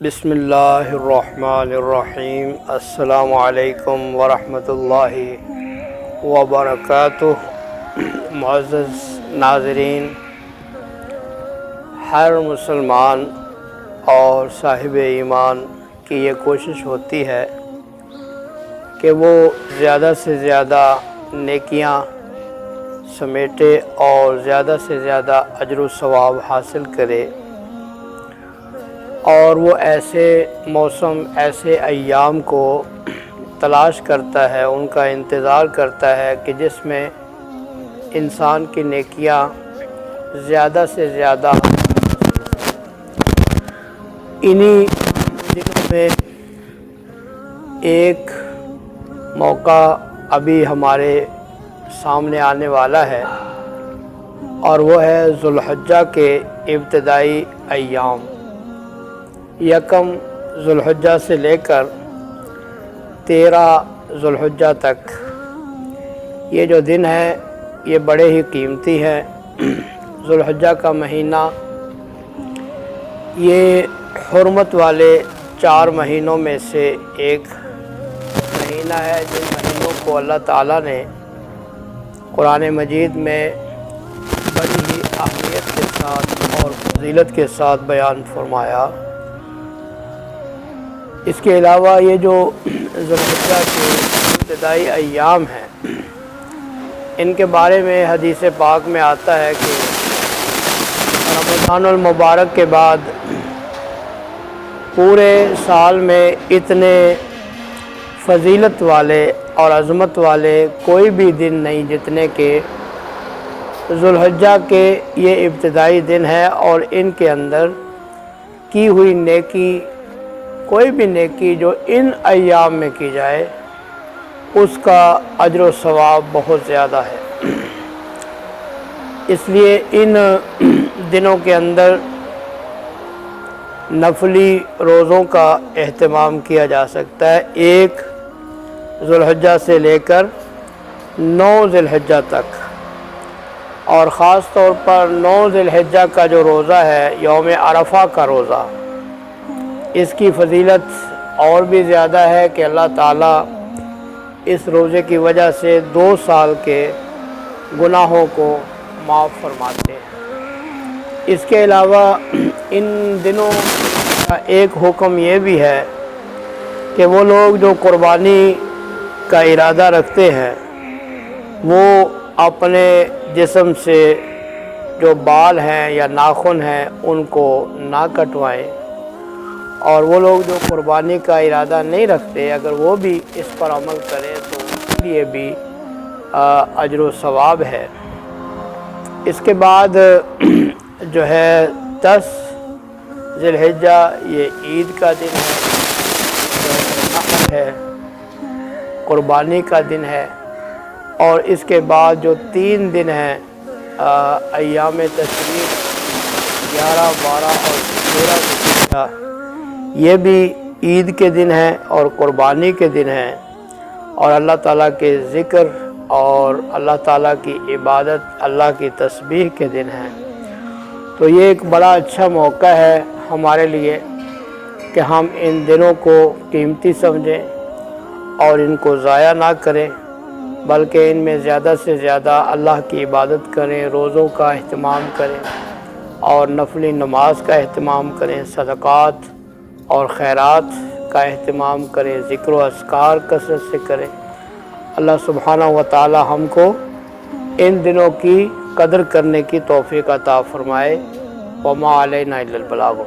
بسم اللہ الرحمن الرحیم۔ السلام علیکم ورحمۃ اللہ وبرکاتہ۔ معزز ناظرین، ہر مسلمان اور صاحب ایمان کی یہ کوشش ہوتی ہے کہ وہ زیادہ سے زیادہ نیکیاں سمیٹے اور زیادہ سے زیادہ اجر و ثواب حاصل کرے، اور وہ ایسے موسم، ایسے ایام کو تلاش کرتا ہے، ان کا انتظار کرتا ہے کہ جس میں انسان کی نیکیاں زیادہ سے زیادہ۔ انہی دنوں میں ایک موقع ابھی ہمارے سامنے آنے والا ہے، اور وہ ہے ذوالحجہ کے ابتدائی ایام۔ یکم ذوالحجہ سے لے کر 13 ذوالحجہ تک یہ جو دن ہے یہ بڑے ہی قیمتی ہے۔ ذوالحجہ کا مہینہ یہ حرمت والے 4 مہینوں میں سے ایک مہینہ ہے، جن مہینوں کو اللہ تعالیٰ نے قرآن مجید میں بڑی ہی اہمیت کے ساتھ اور فضیلت کے ساتھ بیان فرمایا۔ اس کے علاوہ یہ جو ذوالحجہ کے ابتدائی ایام ہیں، ان کے بارے میں حدیث پاک میں آتا ہے کہ رمضان المبارک کے بعد پورے سال میں اتنے فضیلت والے اور عظمت والے کوئی بھی دن نہیں جتنے کہ ذوالحجہ کے یہ ابتدائی دن ہے، اور ان کے اندر کی ہوئی نیکی، کوئی بھی نیکی جو ان ایام میں کی جائے اس کا اجر و ثواب بہت زیادہ ہے۔ اس لیے ان دنوں کے اندر نفلی روزوں کا اہتمام کیا جا سکتا ہے، 1 ذوالحجہ سے لے کر 9 ذوالحجہ تک، اور خاص طور پر 9 ذوالحجہ کا جو روزہ ہے، یوم عرفہ کا روزہ، اس کی فضیلت اور بھی زیادہ ہے کہ اللہ تعالیٰ اس روزے کی وجہ سے 2 سال کے گناہوں کو معاف فرماتے ہیں۔ اس کے علاوہ ان دنوں کا ایک حکم یہ بھی ہے کہ وہ لوگ جو قربانی کا ارادہ رکھتے ہیں وہ اپنے جسم سے جو بال ہیں یا ناخن ہیں ان کو نہ کٹوائیں، اور وہ لوگ جو قربانی کا ارادہ نہیں رکھتے اگر وہ بھی اس پر عمل کریں تو ان کے لیے بھی اجر و ثواب ہے۔ اس کے بعد جو ہے 10 ذوالحجہ یہ عید کا دن ہے، نحر ہے، قربانی کا دن ہے، اور اس کے بعد جو 3 دن ہیں ایام تشریق 11، 12 اور 13 ذوالحجہ، یہ بھی عید کے دن ہیں اور قربانی کے دن ہیں، اور اللہ تعالیٰ کے ذکر اور اللہ تعالیٰ کی عبادت، اللہ کی تسبیح کے دن ہیں۔ تو یہ ایک بڑا اچھا موقع ہے ہمارے لیے کہ ہم ان دنوں کو قیمتی سمجھیں اور ان کو ضائع نہ کریں، بلکہ ان میں زیادہ سے زیادہ اللہ کی عبادت کریں، روزوں کا اہتمام کریں اور نفلی نماز کا اہتمام کریں، صدقات اور خیرات کا اہتمام کریں، ذکر و اذکار کثرت سے کریں۔ اللہ سبحانہ و تعالی ہم کو ان دنوں کی قدر کرنے کی توفیق عطا فرمائے۔ وما علینا الا البلاغ۔